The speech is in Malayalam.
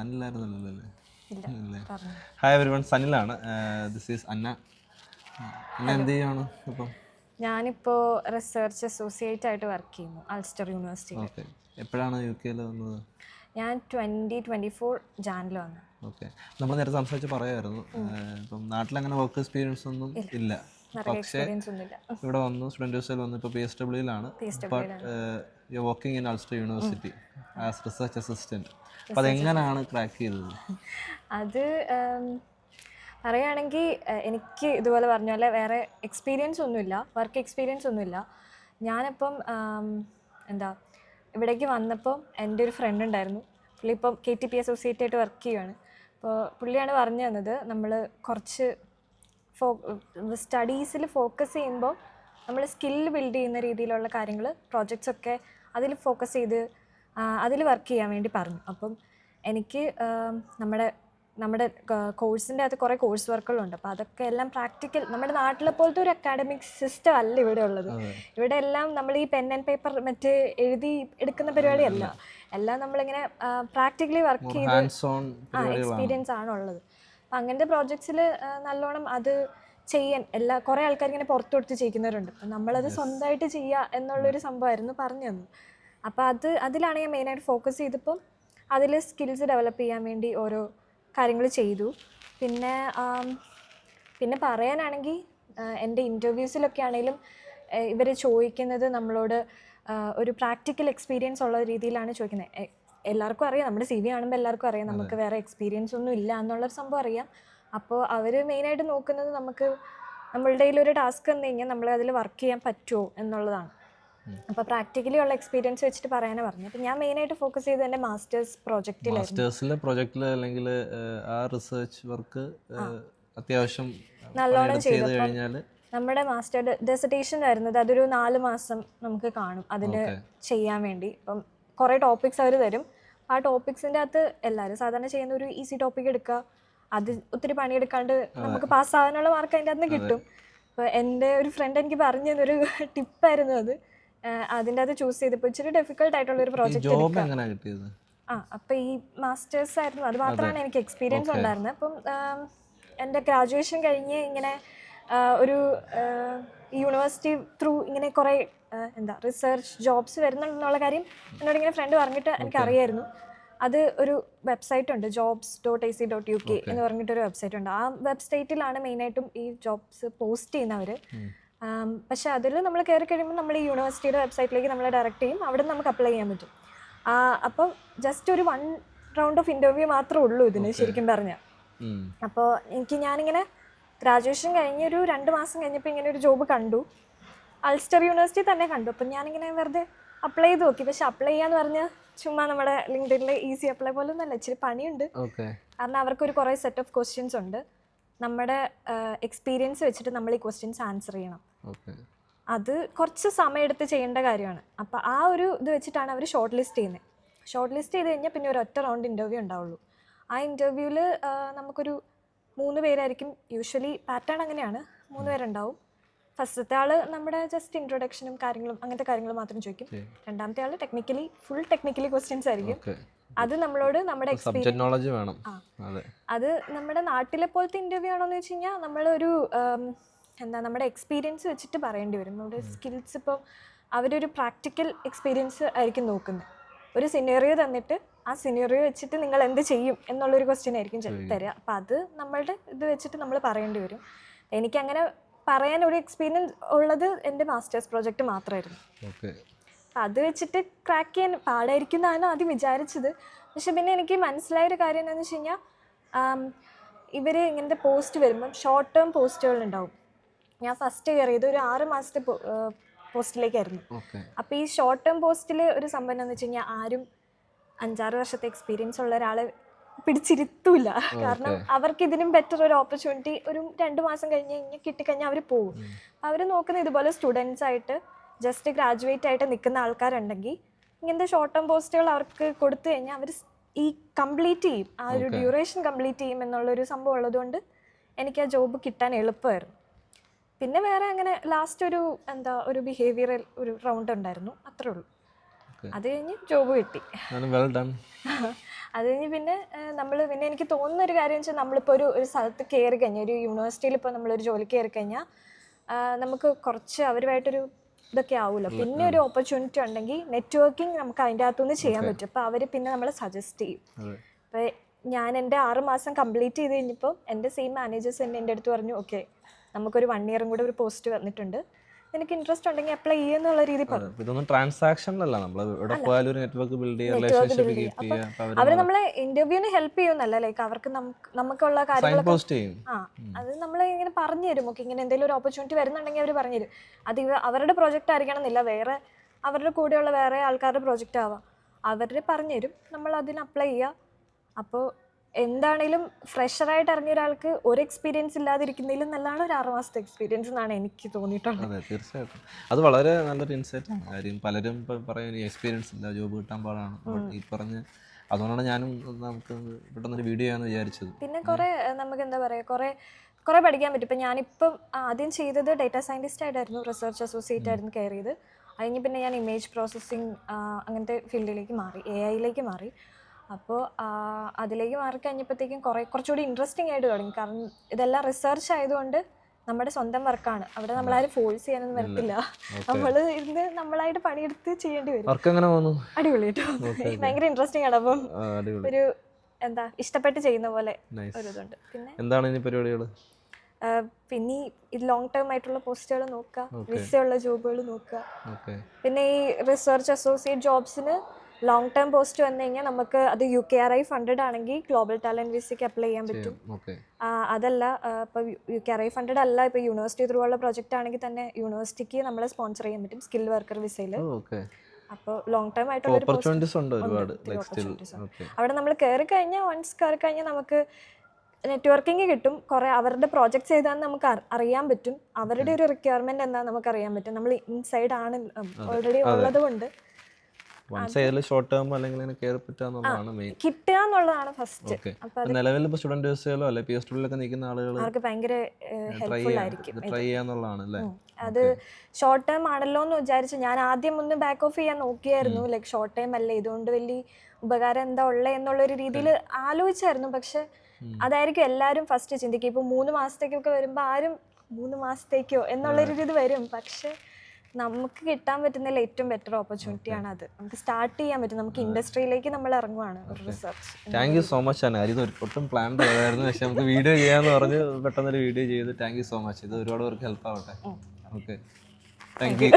അനിലായിരുന്നല്ലോ. ഹായ് എവരിവൺ, സനിലാണ്. This is Anna. അന്ന എന്ത് ചെയ്യാണ് ഇപ്പം? ഞാനിപ്പോൾ റിസർച്ച് അസോസിയേറ്റ് ആയിട്ട് വർക്ക് ചെയ്യുന്നു അൾസ്റ്റർ യൂണിവേഴ്സിറ്റി. ഓക്കെ. എപ്പോഴാണ് UK വന്നത്? ഞാൻ 2024 ജാനിൽ വന്നു. ഓക്കെ. നമ്മൾ നേരത്തെ സംസാരിച്ച് പറയായിരുന്നു, ഇപ്പം നാട്ടിലങ്ങനെ വർക്ക് എക്സ്പീരിയൻസ് ഒന്നും ഇല്ല, പക്ഷേ ഇവിടെ വന്നു സ്റ്റുഡൻറ് വിസയിൽ വന്നു. ഇപ്പോൾ PSWയിലാണ്. But you are working in Ulster University as research assistant. അപ്പോൾ അതെങ്ങനെയാണ് ക്രാക്ക് ചെയ്തത്? അത് പറയുകയാണെങ്കിൽ എനിക്ക് ഇതുപോലെ പറഞ്ഞ പോലെ വേറെ എക്സ്പീരിയൻസ് ഒന്നുമില്ല, വർക്ക് എക്സ്പീരിയൻസ് ഒന്നുമില്ല. ഞാനിപ്പം ഇവിടേക്ക് വന്നപ്പം എൻ്റെ ഒരു ഫ്രണ്ട് ഉണ്ടായിരുന്നു. പുള്ളി ഇപ്പം KTP അസോസിയേറ്റ് ആയിട്ട് വർക്ക് ചെയ്യുകയാണ്. അപ്പോൾ പുള്ളിയാണ് പറഞ്ഞു തന്നത്, നമ്മൾ കുറച്ച് സ്റ്റഡീസിൽ ഫോക്കസ് ചെയ്യുമ്പോൾ നമ്മൾ സ്കില്ല് ബിൽഡ് ചെയ്യുന്ന രീതിയിലുള്ള കാര്യങ്ങൾ, പ്രോജക്ട്സ് ഒക്കെ അതിൽ ഫോക്കസ് ചെയ്ത് അതിൽ വർക്ക് ചെയ്യാൻ വേണ്ടി പറഞ്ഞു. അപ്പം എനിക്ക് നമ്മുടെ കോഴ്സിൻ്റെ അകത്ത് കുറേ കോഴ്സ് വർക്കുകളുണ്ട്. അപ്പോൾ അതൊക്കെ എല്ലാം പ്രാക്ടിക്കൽ, നമ്മുടെ നാട്ടിലെ പോലത്തെ ഒരു അക്കാഡമിക് സിസ്റ്റം അല്ല ഇവിടെ ഉള്ളത്. ഇവിടെ എല്ലാം നമ്മൾ ഈ പെൻ ആൻഡ് പേപ്പർ മറ്റേ എഴുതി എടുക്കുന്ന പരിപാടിയല്ല, എല്ലാം നമ്മളിങ്ങനെ പ്രാക്ടിക്കലി വർക്ക് ചെയ്ത് എക്സ്പീരിയൻസ് ആണുള്ളത്. അപ്പം അങ്ങനത്തെ പ്രോജക്ട്സിൽ നല്ലോണം അത് ചെയ്യാൻ കുറേ ആൾക്കാർ ഇങ്ങനെ പുറത്തു കൊടുത്ത് ചെയ്യിക്കുന്നവരുണ്ട്. അപ്പം നമ്മളത് സ്വന്തമായിട്ട് ചെയ്യുക എന്നുള്ളൊരു സംഭവമായിരുന്നു പറഞ്ഞു തന്നു. അപ്പോൾ അതിലാണ് ഞാൻ മെയിനായിട്ട് ഫോക്കസ് ചെയ്തപ്പം അതിൽ സ്കിൽസ് ഡെവലപ്പ് ചെയ്യാൻ വേണ്ടി ഓരോ കാര്യങ്ങൾ ചെയ്തു. പിന്നെ പറയാനാണെങ്കിൽ എൻ്റെ ഇൻ്റർവ്യൂസിലൊക്കെ ആണെങ്കിലും ഇവർ ചോദിക്കുന്നത് നമ്മളോട് ഒരു പ്രാക്ടിക്കൽ എക്സ്പീരിയൻസ് ഉള്ള രീതിയിലാണ് ചോദിക്കുന്നത്. എല്ലാവർക്കും അറിയാം, നമ്മുടെ CV കാണുമ്പോൾ എല്ലാവർക്കും അറിയാം നമുക്ക് വേറെ എക്സ്പീരിയൻസ് ഒന്നും ഇല്ല എന്നുള്ളൊരു സംഭവം അറിയാം. അപ്പോൾ അവർ മെയിനായിട്ട് നോക്കുന്നത് നമ്മളുടെ കയ്യിലൊരു ടാസ്ക് തന്നു കഴിഞ്ഞാൽ നമ്മൾ അതിൽ വർക്ക് ചെയ്യാൻ പറ്റുമോ എന്നുള്ളതാണ്. അപ്പോൾ പ്രാക്ടിക്കലി ഉള്ള എക്സ്പീരിയൻസ് വെച്ചിട്ട് പറയാനാണ് പറഞ്ഞു. അപ്പോൾ ഞാൻ മെയിനായിട്ട് ഫോക്കസ് ചെയ്തത് എൻ്റെ മാസ്റ്റേഴ്സ് പ്രോജക്റ്റിൽ അല്ലെങ്കിൽ ആ റിസർച്ച് വർക്ക് അത്യാവശ്യം നല്ലോണം ചെയ്തു കഴിഞ്ഞാൽ നമ്മുടെ മാസ്റ്റർ ഡിസർട്ടേഷൻ വരുന്നത് അതൊരു 4 മാസം നമുക്ക് കാണും അതിൽ ചെയ്യാൻ വേണ്ടി. ഇപ്പം കുറേ ടോപ്പിക്സ് അവർ തരും. ആ ടോപ്പിക്സിൻ്റെ അകത്ത് എല്ലാവരും സാധാരണ ചെയ്യുന്ന ഒരു ഈസി ടോപ്പിക് എടുക്കുക, അത് ഒത്തിരി പണിയെടുക്കാണ്ട് നമുക്ക് പാസ്സാകാനുള്ള മാർക്ക് അതിൻ്റെ അകത്ത് കിട്ടും. അപ്പോൾ എൻ്റെ ഒരു ഫ്രണ്ട് എനിക്ക് പറഞ്ഞു തന്നൊരു ടിപ്പായിരുന്നു അത്. അതിൻ്റെ അത് ചൂസ് ചെയ്തപ്പോൾ ഇച്ചിരി ഡിഫിക്കൽട്ട് ആയിട്ടുള്ളൊരു പ്രോജക്റ്റ്. അപ്പോൾ ഈ മാസ്റ്റേഴ്സ് ആയിരുന്നു, അത് മാത്രമാണ് എനിക്ക് എക്സ്പീരിയൻസ് ഉണ്ടായിരുന്നത്. അപ്പം എൻ്റെ ഗ്രാജുവേഷൻ കഴിഞ്ഞ് ഇങ്ങനെ ഒരു യൂണിവേഴ്സിറ്റി ത്രൂ ഇങ്ങനെ കുറേ റിസർച്ച് ജോബ്സ് വരുന്നുണ്ടെന്നുള്ള കാര്യം എന്നോടിങ്ങനെ ഫ്രണ്ട് പറഞ്ഞിട്ട് എനിക്കറിയായിരുന്നു. അത് ഒരു വെബ്സൈറ്റ് ഉണ്ട്, jobs.ac.uk എന്ന് പറഞ്ഞിട്ടൊരു വെബ്സൈറ്റ് ഉണ്ട്. ആ വെബ്സൈറ്റിലാണ് മെയിനായിട്ടും ഈ ജോബ്സ് പോസ്റ്റ് ചെയ്യുന്നവർ. പക്ഷെ അതിൽ നമ്മൾ കയറി കഴിയുമ്പോൾ നമ്മൾ ഈ യൂണിവേഴ്സിറ്റിയുടെ വെബ്സൈറ്റിലേക്ക് നമ്മളെ ഡയറക്റ്റ് ചെയ്യും, അവിടെ നമുക്ക് അപ്ലൈ ചെയ്യാൻ പറ്റും. അപ്പം ജസ്റ്റ് ഒരു 1 റൗണ്ട് ഓഫ് ഇൻ്റർവ്യൂ മാത്രമേ ഉള്ളൂ ഇതിന് ശരിക്കും പറഞ്ഞാൽ. അപ്പോൾ ഞാനിങ്ങനെ ഗ്രാജുവേഷൻ കഴിഞ്ഞ് ഒരു 2 മാസം കഴിഞ്ഞപ്പോൾ ഇങ്ങനെ ഒരു ജോബ് കണ്ടു, അൾസ്റ്റർ യൂണിവേഴ്സിറ്റി തന്നെ കണ്ടു. അപ്പം ഞാനിങ്ങനെ വെറുതെ അപ്ലൈ ചെയ്ത് നോക്കി. പക്ഷെ അപ്ലൈ ചെയ്യാന്ന് പറഞ്ഞാൽ ചുമ്മാ നമ്മുടെ ലിങ്ക്ഡിനിലെ ഈസി അപ്ലൈ പോലെ ഒന്നല്ല, ഇച്ചിരി പണിയുണ്ട്. കാരണം അവർക്കൊരു കുറേ സെറ്റ് ഓഫ് ക്വസ്റ്റ്യൻസ് ഉണ്ട്, നമ്മുടെ എക്സ്പീരിയൻസ് വെച്ചിട്ട് നമ്മൾ ഈ ക്വസ്റ്റ്യൻസ് ആൻസർ ചെയ്യണം. അത് കുറച്ച് സമയം എടുത്ത് ചെയ്യേണ്ട കാര്യമാണ്. അപ്പോൾ ആ ഒരു ഇത് വെച്ചിട്ടാണ് അവർ ഷോർട്ട് ലിസ്റ്റ് ചെയ്യുന്നത്. ഷോർട്ട് ലിസ്റ്റ് ചെയ്ത് കഴിഞ്ഞാൽ പിന്നെ ഒരു ഒറ്റ റൗണ്ട് ഇൻ്റർവ്യൂ ഉണ്ടാവുള്ളൂ. ആ ഇൻ്റർവ്യൂവിൽ നമുക്കൊരു 3 പേരായിരിക്കും, യൂഷ്വലി പാറ്റേൺ അങ്ങനെയാണ്, 3 പേരുണ്ടാവും. ഫസ്റ്റത്തെ ആൾ നമ്മുടെ ജസ്റ്റ് ഇൻട്രൊഡക്ഷനും കാര്യങ്ങളും അങ്ങനത്തെ കാര്യങ്ങൾ മാത്രം ചോദിക്കും. രണ്ടാമത്തെ ആൾ ഫുൾ ടെക്നിക്കലി ക്വസ്റ്റ്യൻസ് ആയിരിക്കും. അത് നമ്മളോട് നമ്മുടെ എക്സ്പീരിയൻസ് വേണം. അത് നമ്മുടെ നാട്ടിലെ പോലത്തെ ഇൻ്റർവ്യൂ ആണോന്ന് വെച്ച് കഴിഞ്ഞാൽ നമ്മളൊരു നമ്മുടെ എക്സ്പീരിയൻസ് വെച്ചിട്ട് പറയേണ്ടി വരും. നമ്മുടെ സ്കിൽസ് ഇപ്പോൾ അവരൊരു പ്രാക്ടിക്കൽ എക്സ്പീരിയൻസ് ആയിരിക്കും നോക്കുന്നത്. ഒരു സിനേറിയോ തന്നിട്ട് ആ സിനേറിയോ വെച്ചിട്ട് നിങ്ങൾ എന്ത് ചെയ്യും എന്നുള്ളൊരു ക്വസ്റ്റ്യൻ ആയിരിക്കും തരിക. അപ്പോൾ അത് നമ്മളുടെ ഇത് വെച്ചിട്ട് നമ്മൾ പറയേണ്ടി വരും. എനിക്കങ്ങനെ പറയാൻ ഒരു എക്സ്പീരിയൻസ് ഉള്ളത് എൻ്റെ മാസ്റ്റേഴ്സ് പ്രോജക്റ്റ് മാത്രമായിരുന്നു. അത് വെച്ചിട്ട് ക്രാക്ക് ചെയ്യാൻ പാടായിരിക്കും എന്നാണ് ആദ്യം വിചാരിച്ചത്. പക്ഷെ പിന്നെ എനിക്ക് മനസ്സിലായൊരു കാര്യം എന്താണെന്ന് വെച്ച് കഴിഞ്ഞാൽ ഇവർ ഇങ്ങനത്തെ പോസ്റ്റ് വരുമ്പം ഷോർട്ട് ടേം പോസ്റ്റുകളുണ്ടാവും. ഞാൻ ഫസ്റ്റ് കയറിയത് ഒരു 6 മാസത്തെ പോസ്റ്റിലേക്കായിരുന്നു. അപ്പോൾ ഈ ഷോർട്ട് ടേം പോസ്റ്റിൽ ഒരു സംഭവം എന്താണെന്ന് വെച്ച് കഴിഞ്ഞാൽ ആരും 5-6 വർഷത്തെ എക്സ്പീരിയൻസ് ഉള്ള ഒരാളെ പിടിച്ചിരുത്തൂല. കാരണം അവർക്ക് ഇതിനും ബെറ്റർ ഒരു ഓപ്പർച്യൂണിറ്റി ഒരു 2 മാസം കഴിഞ്ഞ് കിട്ടിക്കഴിഞ്ഞാൽ അവർ പോകും. അവർ നോക്കുന്ന ഇതുപോലെ സ്റ്റുഡൻസ് ആയിട്ട് ജസ്റ്റ് ഗ്രാജുവേറ്റ് ആയിട്ട് നിൽക്കുന്ന ആൾക്കാരുണ്ടെങ്കിൽ ഇങ്ങനത്തെ ഷോർട്ട് ടേം പോസ്റ്റുകൾ അവർക്ക് കൊടുത്തു കഴിഞ്ഞാൽ അവർ ഈ കംപ്ലീറ്റ് ചെയ്യും, ആ ഒരു ഡ്യൂറേഷൻ കംപ്ലീറ്റ് ചെയ്യും എന്നുള്ളൊരു സംഭവം ഉള്ളതുകൊണ്ട് എനിക്ക് ആ ജോബ് കിട്ടാൻ എളുപ്പമായിരുന്നു. പിന്നെ വേറെ അങ്ങനെ ലാസ്റ്റ് ഒരു ബിഹേവിയറൽ ഒരു റൗണ്ട് ഉണ്ടായിരുന്നു, അത്രേ ഉള്ളൂ. അത് കഴിഞ്ഞ് ജോബ് കിട്ടി. അത് കഴിഞ്ഞ് പിന്നെ നമ്മൾ പിന്നെ എനിക്ക് തോന്നുന്ന ഒരു കാര്യം വെച്ചാൽ നമ്മളിപ്പോൾ ഒരു സ്ഥലത്ത് കയറി കഴിഞ്ഞാൽ ഒരു യൂണിവേഴ്സിറ്റിയിൽ ഇപ്പോൾ നമ്മളൊരു ജോലിക്ക് കയറി കഴിഞ്ഞാൽ നമുക്ക് കുറച്ച് അവരുമായിട്ടൊരു ഇതൊക്കെ ആവുമല്ലോ. പിന്നെ ഒരു ഓപ്പർച്യൂണിറ്റി ഉണ്ടെങ്കിൽ നെറ്റ്വർക്കിംഗ് നമുക്ക് അതിൻ്റെ അകത്തുനിന്ന് ചെയ്യാൻ പറ്റും. അപ്പോൾ അവർ പിന്നെ നമ്മളെ സജസ്റ്റ് ചെയ്യും. അപ്പോൾ ഞാൻ എൻ്റെ 6 മാസം കംപ്ലീറ്റ് ചെയ്ത് കഴിഞ്ഞപ്പോൾ എൻ്റെ സെയിം മാനേജേഴ്സ് തന്നെ എൻ്റെ അടുത്ത് പറഞ്ഞു, ഓക്കെ നമുക്കൊരു 1 ഇയറും കൂടെ ഒരു പോസ്റ്റ് വന്നിട്ടുണ്ട്, എനിക്ക് ഇൻട്രസ്റ്റ് ഉണ്ടെങ്കിൽ അപ്ലൈ ചെയ്യുന്നുള്ള രീതി പറഞ്ഞു. ഇതൊന്നും ട്രാൻസാക്ഷനിലല്ല, നമ്മൾ ഇവിടെ പോയാലും ഒരു നെറ്റ്വർക്ക് ബിൽഡ് ചെയ്യുക, റിലേഷൻഷിപ്പ് കീപ്പ് ചെയ്യുക. അവർ നമ്മളെ ഇന്റർവ്യൂവിന് ഹെൽപ്പ് ചെയ്യുന്നല്ല, ലൈക്ക് അവർക്ക് നമുക്കുള്ള കാര്യങ്ങളൊക്കെ അത് നമ്മൾ ഇങ്ങനെ പറഞ്ഞു തരും. ഓക്കെ ഇങ്ങനെ എന്തെങ്കിലും ഒരു ഓപ്പർച്യൂണിറ്റി വരുന്നുണ്ടെങ്കിൽ അവർ പറഞ്ഞു തരും. അത് അവരുടെ പ്രോജക്റ്റ് ആയിരിക്കണം എന്നില്ല, വേറെ അവരുടെ കൂടെയുള്ള വേറെ ആൾക്കാരുടെ പ്രോജക്റ്റ് ആവാം, അവർ പറഞ്ഞു തരും, നമ്മൾ അതിന് അപ്ലൈ ചെയ്യുക. അപ്പോൾ എന്താണേലും ഫ്രഷറായിട്ട് ഇറങ്ങിയ ഒരാൾക്ക് ഒരു എക്സ്പീരിയൻസ് ഇല്ലാതിരിക്കുന്നതിലും നല്ലതാണ് ഒരു 6 മാസത്തെ എക്സ്പീരിയൻസ് എന്നാണ് എനിക്ക് തോന്നിയിട്ടുള്ളത്. അതെ തീർച്ചയായിട്ടും അത് വളരെ നല്ലൊരു ഇൻസൈറ്റാണ്. കാര്യം പലരും പറയും എക്സ്പീരിയൻസ് ഇല്ല, ജോബ് കിട്ടാൻ പാടാണ്. ഈ പറഞ്ഞ് അതുകൊണ്ടാണ് ഞാനും നമുക്ക് പെട്ടെന്നൊരു വീഡിയോ ആണെന്ന് വിചാരിച്ചത്. പിന്നെ കുറേ നമുക്ക് എന്താ പറയുക, കുറേ പഠിക്കാൻ പറ്റും. ഇപ്പം ഞാനിപ്പം ആദ്യം ചെയ്തത് ഡേറ്റാ സയൻറ്റിസ്റ്റ് ആയിട്ടായിരുന്നു, റിസർച്ച് അസോസിയേറ്റ് ആയിരുന്നു കയറിയത്. കഴിഞ്ഞ് പിന്നെ ഞാൻ ഇമേജ് പ്രോസസ്സിങ് അങ്ങനത്തെ ഫീൽഡിലേക്ക് മാറി, AI മാറി. അപ്പോൾ അതിലേക്ക് മാറിക്കഴിഞ്ഞപ്പോഴത്തേക്കും കുറച്ചുകൂടി ഇൻട്രസ്റ്റിംഗ് ആയിട്ട് തുടങ്ങി. കാരണം ഇതെല്ലാം റിസർച്ച് ആയതുകൊണ്ട് നമ്മുടെ സ്വന്തം വർക്കാണ്, അവിടെ നമ്മളാരും ഫോഴ്സ് ചെയ്യാനൊന്നും വരത്തില്ല, നമ്മൾ ഇരുന്ന് നമ്മളായിട്ട് പണിയെടുത്ത് ചെയ്യേണ്ടി വരും. അടിപൊളിയായിട്ട് ഭയങ്കര ഇൻട്രസ്റ്റിംഗ് ആണ്. അപ്പം ഒരു എന്താ ഇഷ്ടപ്പെട്ട് ചെയ്യുന്ന പോലെ ഒരു ഇതുണ്ട്. പിന്നെ എന്താണ് ഇനി പരിപാടികൾ? പിന്നെ ഈ ലോങ് ടേം ആയിട്ടുള്ള പോസ്റ്റുകൾ നോക്കുക, വിസയുള്ള ജോബുകൾ നോക്കുക. പിന്നെ ഈ റിസർച്ച് അസോസിയേറ്റ് ജോബ്സിന് ലോങ് ടേം പോസ്റ്റ് വന്നു കഴിഞ്ഞാൽ നമുക്ക് അത് UKRI ഫണ്ടഡ് ആണെങ്കിൽ ഗ്ലോബൽ ടാലൻറ്റ് വിസയ്ക്ക് അപ്ലൈ ചെയ്യാൻ പറ്റും. അതല്ല ഇപ്പോൾ UKRI ഫണ്ടഡ് അല്ല, ഇപ്പോൾ യൂണിവേഴ്സിറ്റി ത്രൂ ഉള്ള പ്രൊജക്റ്റ് ആണെങ്കിൽ തന്നെ യൂണിവേഴ്സിറ്റിക്ക് നമ്മളെ സ്പോൺസർ ചെയ്യാൻ പറ്റും സ്കിൽ വർക്കർ വിസയിൽ. അപ്പോൾ ലോങ് ടേം ആയിട്ടുള്ള അവിടെ നമ്മൾ കയറി കഴിഞ്ഞാൽ നമുക്ക് നെറ്റ്വർക്കിംഗ് കിട്ടും. കുറേ അവരുടെ പ്രോജക്ട്സ് ഏതാണെന്ന് നമുക്ക് അറിയാൻ പറ്റും, അവരുടെ ഒരു റിക്വയർമെൻറ്റ് എന്താണെന്ന് നമുക്ക് അറിയാൻ പറ്റും. നമ്മൾ ഇൻസൈഡ് ആണ് ഓൾറെഡി ഉള്ളത് കൊണ്ട് ഷോർട്ട് ടേം അല്ലെങ്കിൽ കിട്ടുക എന്നുള്ളതാണ് ഫസ്റ്റ്. നിലവിൽ സ്റ്റുഡന്റ് വിസയിലോ അല്ലെ PhD നിൽക്കുന്ന ആളുകൾ അവർക്ക് ഭയങ്കര ഹെൽപ്ഫുൾ ആയിരിക്കും. അത് ഷോർട്ട് ടേം ആണല്ലോ എന്ന് വിചാരിച്ച് ഞാൻ ആദ്യം ഒന്ന് ബാക്ക് ഓഫ് ചെയ്യാൻ നോക്കിയായിരുന്നു. ലൈക്ക് ഷോർട്ട് ടൈം അല്ലേ, ഇതുകൊണ്ട് വലിയ ഉപകാരം എന്താ ഉള്ളത് എന്നുള്ളൊരു രീതിയിൽ ആലോചിച്ചായിരുന്നു. പക്ഷെ അതായിരിക്കും എല്ലാവരും ഫസ്റ്റ് ചിന്തിക്കുക. ഇപ്പോൾ 3 മാസത്തേക്കൊക്കെ വരുമ്പോൾ ആരും 3 മാസത്തേക്കോ എന്നുള്ളൊരു ഇത് വരും. പക്ഷെ നമുക്ക് കിട്ടാൻ പറ്റുന്നതിൽ ഏറ്റവും ബെറ്റർ ഓപ്പർച്യൂണിറ്റിയാണ് അത്. നമുക്ക് സ്റ്റാർട്ട് ചെയ്യാൻ പറ്റും, നമുക്ക് ഇൻഡസ്ട്രിയിലേക്ക് നമ്മൾ ഇറങ്ങുവാണ് ഒരു research. Thank you so much ആണ്. ഇത് ഒട്ടും പ്ലാൻ ചെയ്തായിരുന്നു, പക്ഷെ നമുക്ക് വീഡിയോ ചെയ്യാന്ന് പറഞ്ഞ് പെട്ടെന്നൊരു വീഡിയോ ചെയ്ത് താങ്ക് യു സോ മച്ച്. ഇത് ഒരുപാട് പേർക്ക് ഹെൽപ്പ് ആവട്ടെ. Okay thank you.